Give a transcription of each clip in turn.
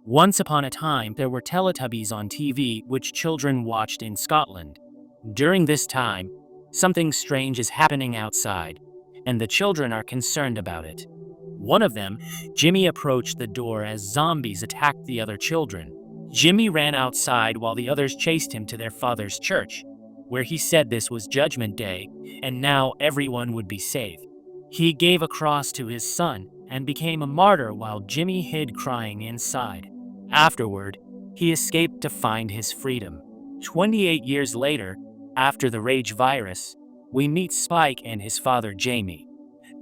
Once upon a time, there were Teletubbies on TV which children watched in Scotland. During this time, something strange is happening outside, and the children are concerned about it. One of them, Jimmy, approached the door as zombies attacked the other children. Jimmy ran outside while the others chased him to their father's church, where he said this was Judgment Day, and now everyone would be saved. He gave a cross to his son and became a martyr while Jimmy hid crying inside. Afterward, he escaped to find his freedom. 28 years later, after the rage virus, we meet Spike and his father Jamie.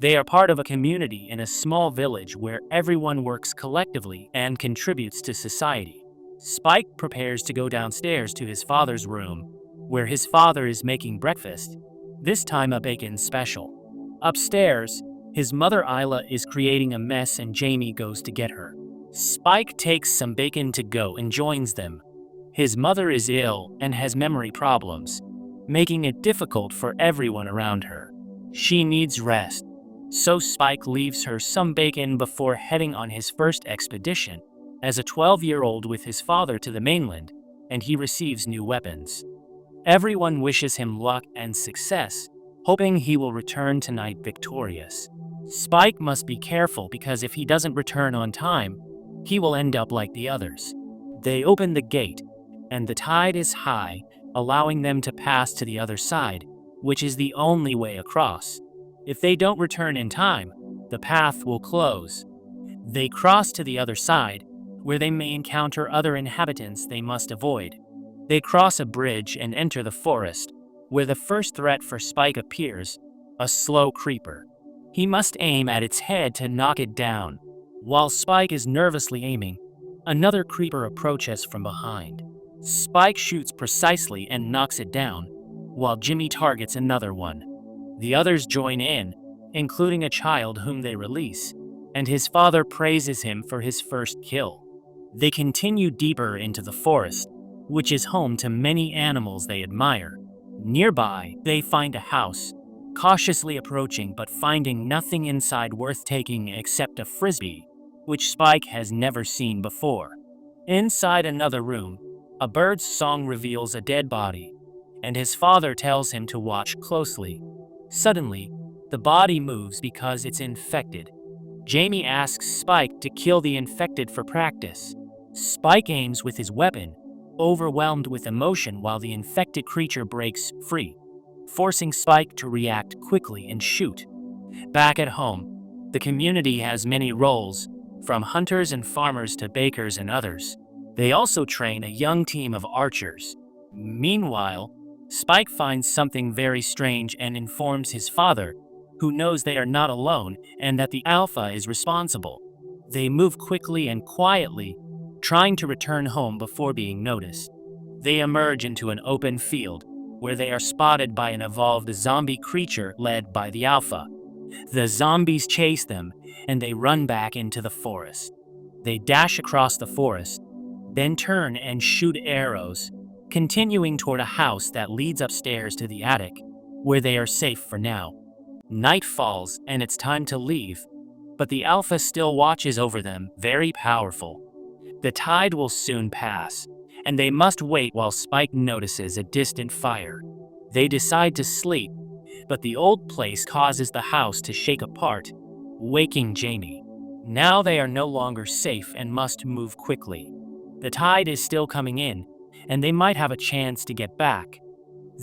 They are part of a community in a small village where everyone works collectively and contributes to society. Spike prepares to go downstairs to his father's room, where his father is making breakfast, this time a bacon special. Upstairs, his mother Isla is creating a mess and Jamie goes to get her. Spike takes some bacon to go and joins them. His mother is ill and has memory problems, making it difficult for everyone around her. She needs rest, so Spike leaves her some bacon before heading on his first expedition as a 12-year-old with his father to the mainland, and he receives new weapons. Everyone wishes him luck and success, hoping he will return tonight victorious. Spike must be careful because if he doesn't return on time, he will end up like the others. They open the gate, and the tide is high, allowing them to pass to the other side, which is the only way across. If they don't return in time, the path will close. They cross to the other side, where they may encounter other inhabitants they must avoid. They cross a bridge and enter the forest, where the first threat for Spike appears, a slow creeper. He must aim at its head to knock it down. While Spike is nervously aiming, another creeper approaches from behind. Spike shoots precisely and knocks it down, while Jimmy targets another one. The others join in, including a child whom they release, and his father praises him for his first kill. They continue deeper into the forest, which is home to many animals they admire. Nearby, they find a house, cautiously approaching but finding nothing inside worth taking except a frisbee, which Spike has never seen before. Inside another room, a bird's song reveals a dead body, and his father tells him to watch closely. Suddenly, the body moves because it's infected. Jamie asks Spike to kill the infected for practice. Spike aims with his weapon, overwhelmed with emotion while the infected creature breaks free, forcing Spike to react quickly and shoot. Back at home, the community has many roles, from hunters and farmers to bakers and others. They also train a young team of archers. Meanwhile, Spike finds something very strange and informs his father, who knows they are not alone and that the Alpha is responsible. They move quickly and quietly, trying to return home before being noticed. They emerge into an open field, where they are spotted by an evolved zombie creature led by the Alpha. The zombies chase them, and they run back into the forest. They dash across the forest, then turn and shoot arrows, continuing toward a house that leads upstairs to the attic, where they are safe for now. Night falls, and it's time to leave, but the Alpha still watches over them, very powerful. The tide will soon pass, and they must wait while Spike notices a distant fire. They decide to sleep, but the old place causes the house to shake apart, waking Jamie. Now they are no longer safe and must move quickly. The tide is still coming in, and they might have a chance to get back.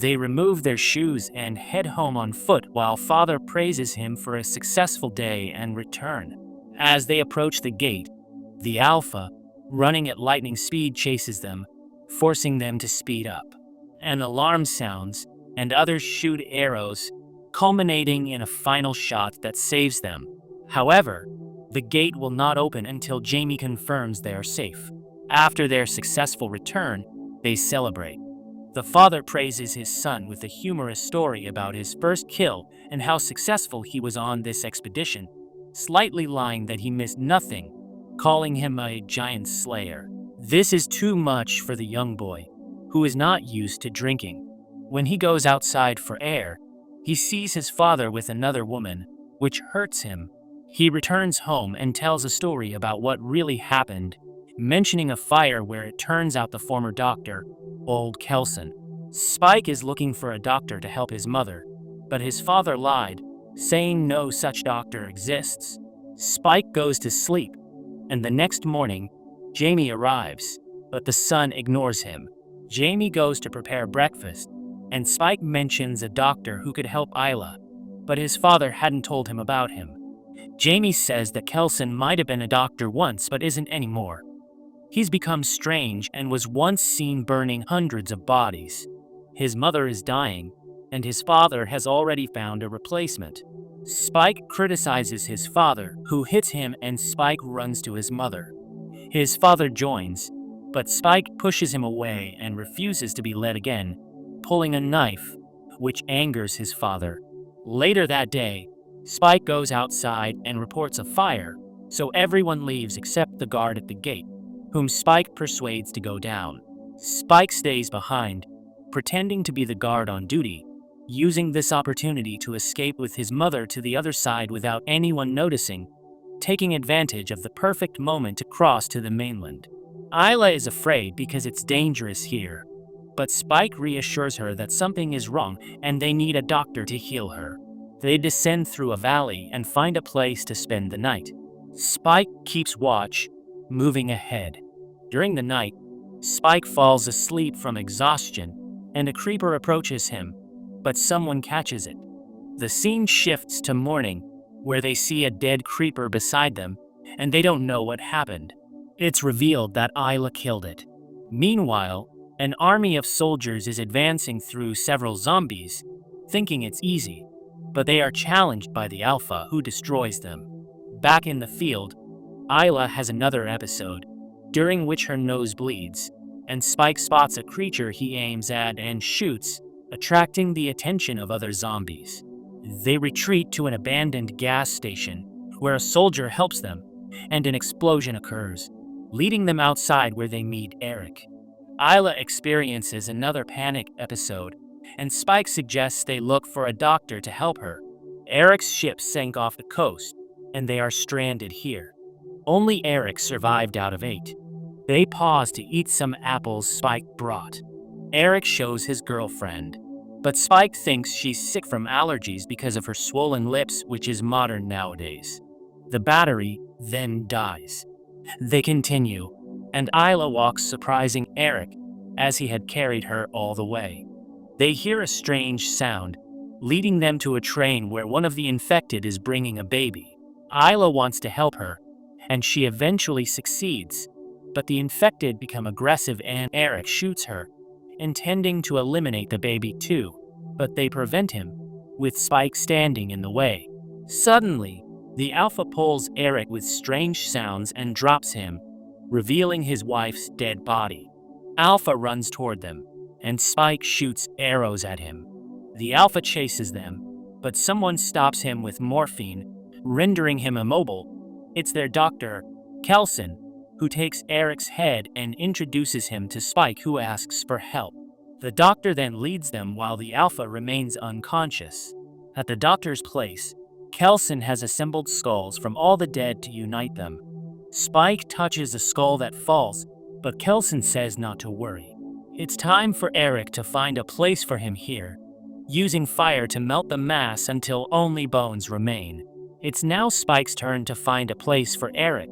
They remove their shoes and head home on foot while Father praises him for a successful day and return. As they approach the gate, the Alpha, running at lightning speed, chases them, forcing them to speed up. An alarm sounds, and others shoot arrows, culminating in a final shot that saves them. However, the gate will not open until Jamie confirms they are safe. After their successful return, they celebrate. The father praises his son with a humorous story about his first kill and how successful he was on this expedition, slightly lying that he missed nothing, calling him a giant slayer. This is too much for the young boy, who is not used to drinking. When he goes outside for air, he sees his father with another woman, which hurts him. He returns home and tells a story about what really happened, mentioning a fire where it turns out the former doctor, old Kelson. Spike is looking for a doctor to help his mother, but his father lied, saying no such doctor exists. Spike goes to sleep, and the next morning, Jamie arrives, but the son ignores him. Jamie goes to prepare breakfast, and Spike mentions a doctor who could help Isla, but his father hadn't told him about him. Jamie says that Kelson might have been a doctor once but isn't anymore. He's become strange and was once seen burning hundreds of bodies. His mother is dying, and his father has already found a replacement. Spike criticizes his father, who hits him, and Spike runs to his mother. His father joins, but Spike pushes him away and refuses to be led again, pulling a knife, which angers his father. Later that day, Spike goes outside and reports a fire, so everyone leaves except the guard at the gate, whom Spike persuades to go down. Spike stays behind, pretending to be the guard on duty, using this opportunity to escape with his mother to the other side without anyone noticing, taking advantage of the perfect moment to cross to the mainland. Isla is afraid because it's dangerous here, but Spike reassures her that something is wrong and they need a doctor to heal her. They descend through a valley and find a place to spend the night. Spike keeps watch, moving ahead. During the night, Spike falls asleep from exhaustion, and a creeper approaches him, but someone catches it. The scene shifts to morning, where they see a dead creeper beside them, and they don't know what happened. It's revealed that Isla killed it. Meanwhile, an army of soldiers is advancing through several zombies, thinking it's easy, but they are challenged by the Alpha, who destroys them. Back in the field, Isla has another episode, during which her nose bleeds, and Spike spots a creature he aims at and shoots, attracting the attention of other zombies. They retreat to an abandoned gas station, where a soldier helps them, and an explosion occurs, leading them outside where they meet Eric. Isla experiences another panic episode, and Spike suggests they look for a doctor to help her. Eric's ship sank off the coast, and they are stranded here. Only Eric survived out of 8. They pause to eat some apples Spike brought. Eric shows his girlfriend, but Spike thinks she's sick from allergies because of her swollen lips, which is modern nowadays. The battery then dies. They continue, and Isla walks, surprising Eric, as he had carried her all the way. They hear a strange sound, leading them to a train where one of the infected is bringing a baby. Isla wants to help her, and she eventually succeeds, but the infected become aggressive and Eric shoots her, intending to eliminate the baby too, but they prevent him, with Spike standing in the way. Suddenly, the Alpha pulls Eric with strange sounds and drops him, revealing his wife's dead body. Alpha runs toward them, and Spike shoots arrows at him. The Alpha chases them, but someone stops him with morphine, rendering him immobile. It's their doctor, Kelson, who takes Eric's head and introduces him to Spike, who asks for help. The doctor then leads them while the Alpha remains unconscious. At the doctor's place, Kelson has assembled skulls from all the dead to unite them. Spike touches a skull that falls, but Kelson says not to worry. It's time for Eric to find a place for him here, using fire to melt the mass until only bones remain. It's now Spike's turn to find a place for Eric,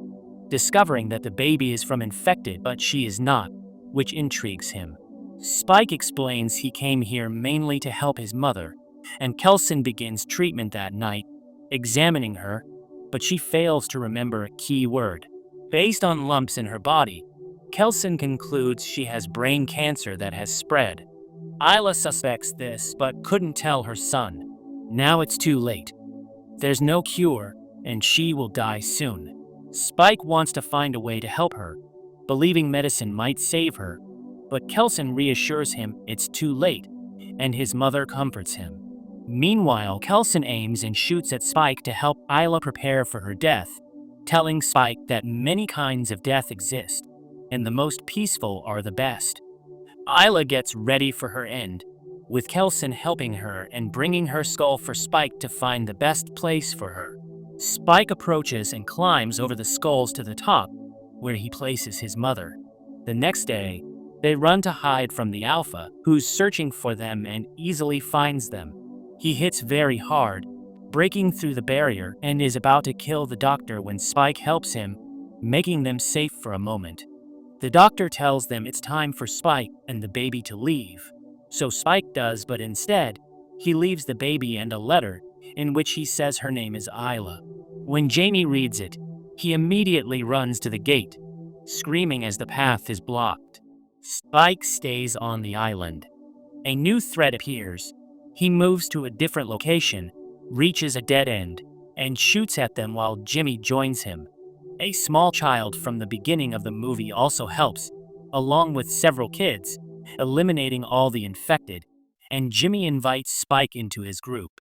discovering that the baby is from infected but she is not, which intrigues him. Spike explains he came here mainly to help his mother, and Kelson begins treatment that night, examining her, but she fails to remember a key word. Based on lumps in her body, Kelson concludes she has brain cancer that has spread. Isla suspects this but couldn't tell her son. Now it's too late. There's no cure, and she will die soon. Spike wants to find a way to help her, believing medicine might save her, but Kelson reassures him it's too late, and his mother comforts him. Meanwhile, Kelson aims and shoots at Spike to help Isla prepare for her death, telling Spike that many kinds of death exist, and the most peaceful are the best. Isla gets ready for her end, with Kelson helping her and bringing her skull for Spike to find the best place for her. Spike approaches and climbs over the skulls to the top, where he places his mother. The next day, they run to hide from the Alpha, who's searching for them and easily finds them. He hits very hard, breaking through the barrier, and is about to kill the doctor when Spike helps him, making them safe for a moment. The doctor tells them it's time for Spike and the baby to leave. So Spike does, but instead, he leaves the baby and a letter in which he says her name is Isla. When Jamie reads it, he immediately runs to the gate, screaming as the path is blocked. Spike stays on the island. A new threat appears. He moves to a different location, reaches a dead end, and shoots at them while Jimmy joins him. A small child from the beginning of the movie also helps, along with several kids, eliminating all the infected, and Jimmy invites Spike into his group.